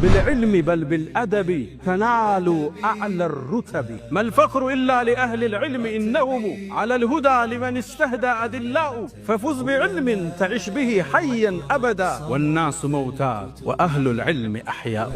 بالعلم بل بالأدب تنالوا أعلى الرتب ما الفخر إلا لأهل العلم إنهم على الهدى لمن استهدى أدلاء ففز بعلم تعش به حيا أبدا والناس موتى وأهل العلم أحياء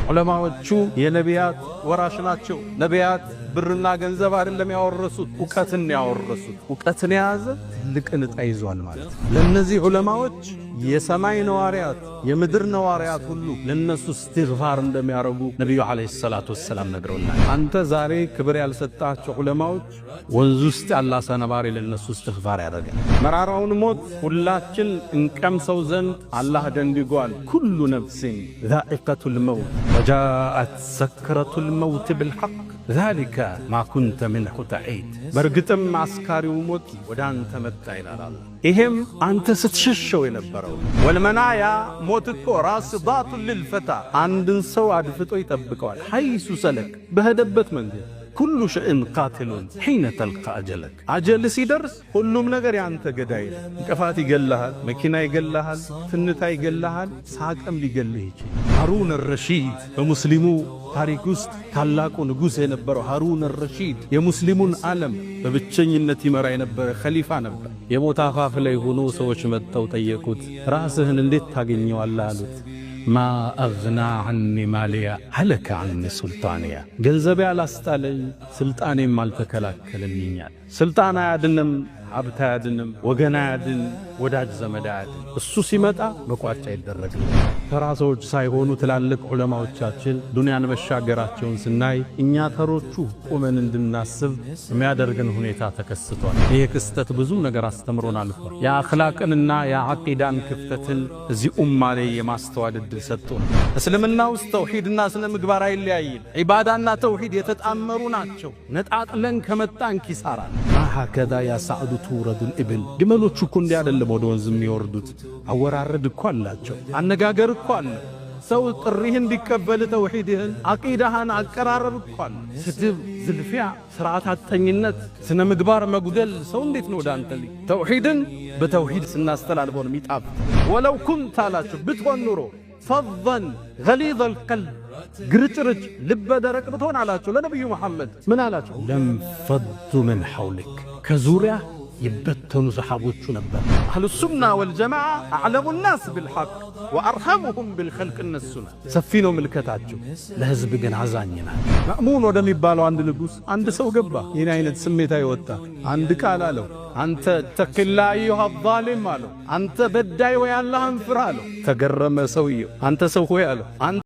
علماء شو يا نبيات وراشنات شو نبيات برنا ገንዘብ አይደለም ያወረሱት ወቀትን ያወረሱት ወቀትን ያዘ ትልቅ እንጣይዟል ማለት ለነዚህ ዑለማዎች የሰማይ ነዋሪያት የምድር ነዋሪያት ሁሉ ለነሱ እስትግፋር እንደሚያረጉ ነብዩ አለይሂ ሰላቱ ወሰለም ነግረውናል አንተ ዛሬ ክብር ያልሰጣቸው ዑለማዎች ወንዝ ውስጥ ያላ ሰነባሪ ለነሱ እስትግፋር ያደርጋል መራራውን ሞት ሁላችን እንቀምሰው ዘንድ አላህ ደንግጓል ኩሉ ነፍሲን ዛኢቀቱል መውት ወጃአት ሰክረቱል መውት بالحق ذلك ما كنت منه تعيد برغتم عسكريو موت ودانت متى ይላል ይሄም አንተ ስትሸሸው የነበረው ወልመናያ ሞት እኮ ራስዳቱ للفتى አንድን ሰው አድፍጦ ይጠብቀዋል حيث سلك በሄደበት መንገድ كل شيء قاتل حين تلقى أجلك أجل سيدرس كلهم نجر أنت جداي كفاتي جلها مكينة جلها فنتاي جلها ساق أم بيجليه هارون الرشيد ومسلمو تاريخوست كلاكو نجوس نبرو هارون الرشيد يا مسلمون عالم فبتشين النتي مرأي نبر خليفة نبر يا متعفف لي هنو سوش متو تيكوت رأسهن اللي تاجني والله ما أغنى عني ماليا هلك عني سلطانيا جلزبي على استالي سلطاني مالتكلاك للنيان سلطانا يعدنم عبتا يعدنم وغنا يعدن وداج زمد يعدن السوسي متى بقواتش يدرق تراسوج سايهونو تلالك علماء وچاچل دنيا نبشاگراتچون سناي እኛ ተሮቹ ቆመን እንድናስብ የሚያደርገን ሁኔታ ተከስቷል ይሄ ክስተት ብዙ ነገር አስተምሮናል የአኽላቅንና የአቂዳን ክፍተትን እዚህ ኡማ ላይ የማስተዋል እድል ሰጥቶን እስልምና ውስጥ ተውሂድና ስነ ምግባር አይለያይም ዒባዳና ተውሂድ የተጣመሩ ናቸው ነጣጥለን ከመጣን ኪሳራ هكذا يا سعد تورد الابل ግመሎቹ እኮ እንዲህ አይደለም ወደ ወንዝ የሚወርዱት አወራረድ እኮ አላቸው አነጋገር እኮ አለ ሰው ጥሪህን እንዲቀበል ተውሂድህን አቂዳህን አቀራረብ እኮ አለ ስድብ ዝልፊያ ስርዓት አጥተኝነት ስነ ምግባር መጉደል ሰው እንዴት ነው ዳንተ ላይ ተውሂድን በተውሂድ ስናስተላልፈው ነው የሚጣፍ ወለው ኩንተ አላችሁ ብትሆን ኑሮ فظا غليظ القلب قرطرج لب درق بتون አላችሁ ለነብዩ መሐመድ ምን አላችሁ ለም ፈዱ من حولك كزوريا يبتنوا صحابوቹ ነበር اهل السنه والجماعه اعلم الناس بالحق وارحمهم بالخلق النسنا ሰፊነው ምልከታቸው ለህዝብ ግን አዛኝና ማእሙን ወደሚባለው አንድ ንጉስ አንድ ሰው ገባ ይሄን አይነት ስሜታ ይወጣ አንድ ቃል አለው አንተ ተክላ አዩሃ ዛሊም አለው አንተ በዳይ ወይ አላህን ፍራ አለው ተገረመ ሰውየው አንተ ሰው ሆይ አለው